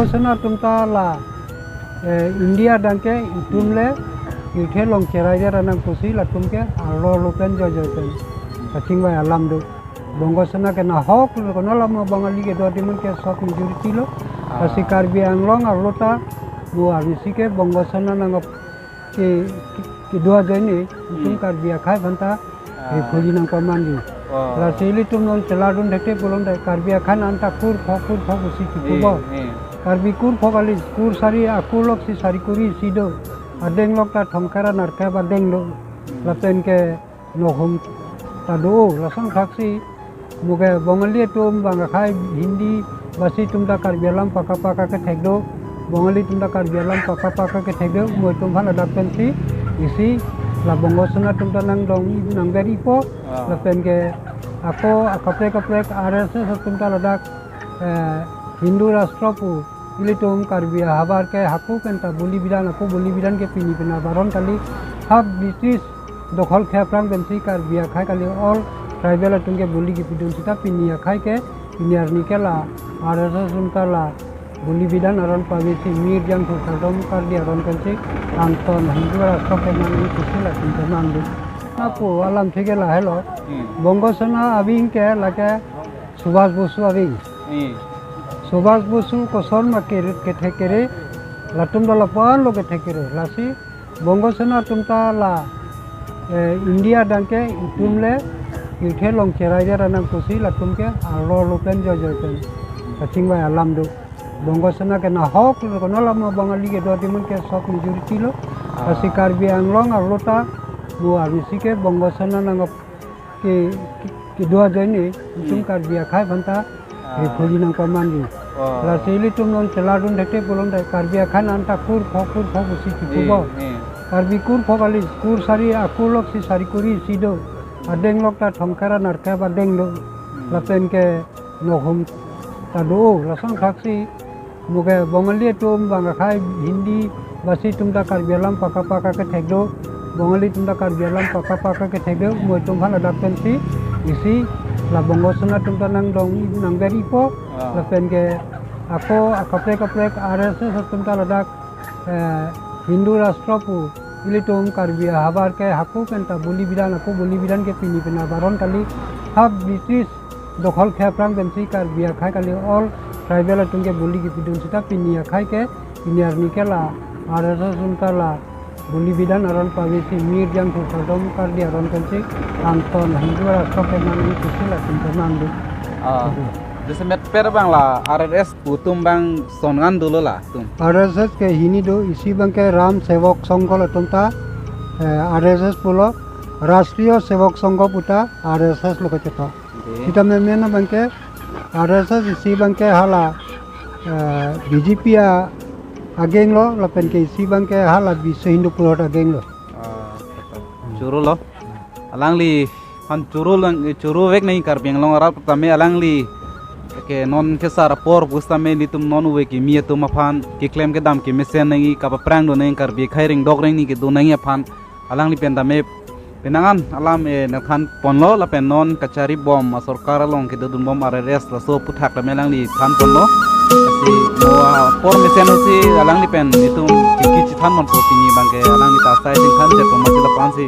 bongosana tumta la India dangke itumle ite long cerai ranang kusi la tumke alo lupen jojoten kacingwa alam do bongosana ke na hok lo kono lama bangali ke do timun ke sok majority lo kasi Karbi Anglong arlota bu arisi ke bongosana nang ke dua jeni tum Karbi akai banta e khoji nang pamandi la sili tum non celadun dekte bolon dai Karbi akan anta kur phok usi kubo Karbi kur phokali kur sari akulok si sari kuri sido adeng lok ta thongkara narka badeng lo lapen ke nohum tado lasang thaksi muge bongali tum banga khai hindi basi tum da Karbi alam paka ke thekdo bongali tum da Karbi alam paka ke thekdo moi tum bhala dakpen si isi la bongosana tum da nang dong nang beri po lapen ke ako akaprek RSS tum da ladak Hindu Rashtrapu ili tum Karbi habar ke haku penta buli bidan aku buli bidan ke pini pina baron kali hab British dokhol khaprang bensi Karbi khai kali all tribal tungke buli ki pidun sita pini khai ke pini arni ke la RSS unta la buli bidan aron pavisi mir jang thu kadom Karbi aron kensi anton Hindu Rashtra ke mani kusila tinta mandu aku alam thike la hello bongosana abing ke la ke Subhash Bosu abing Subhash Bosu ko son ma ke thekere latum dala pan lo ke thekere lasi bongosana tumta la India dangke itumle ite long cerai ranang kusi latum ke alo lupen jojoten kacingwa alam do bongosana ke na hok lo kono lama bangali ke do timun ke sok majority lo kasi Karbi Anglong arlota bu arisi ke bongosana nang ke dua jeni tum Karbi akai banta e khoji nang pamandi la sili tum non celadun dekte bolon dai Karbi akan anta kur phok usi kubo Karbi kur phokali kur sari akulok si sari kuri sido adeng lok ta thongkara narka badeng lo lapen ke nohum tado lasang thaksi muge bongali tum banga khai hindi basi tum da Karbi alam paka ke thekdo bongali tum da Karbi alam paka ke thekdo moi tum bhala dakpen si isi la bongosana tum ta nang dong nang beri po lapen ke ako akaprek RSS tum ta ladak Hindu Rashtrapu ili tum Karbi habar ke haku penta buli bidan aku buli bidan ke pini pina baron kali hab British dokhol khaprang bensi Karbi khai kali all tribal tungke buli ki pidun sita pini khai ke pini arni ke la RSS unta la buli bidan aron pavisi mir jang thu kadom Karbi aron kensi anton Hindu Rashtra ke mani kusila tinta mandu jese met per bang la RSS putum bang songan dulu la tum RSS ke hini do isi bang ke Ram Sevok Sangho la tumta RSS pulo Rashtriya Sevok Sangho puta RSS lo kacheta kita memena bang ke RSS isi bang ke hala BJP ageng lo lapen ke isi bang ke hala Biswa Hindu Purot ageng lo churu lo alang li han churu vek nahi Karbi Anglong aral tame alang li ke non ke sara por bustame ni tum non we ki mi tum afan ki claim ke dam ki mesen nahi ka prang do nahi Karbi khairing dog ring ni ke do nahi afan alang li pen dame penangan alam e na khan ponlo la pen non kachari bom sarkar long ke dun bom RSS la so puthak la melang li khan ponlo si no por mesen si alang li pen ni tum ki than mon po pini bang ke alang li ta sai sing khan je to ma la pan si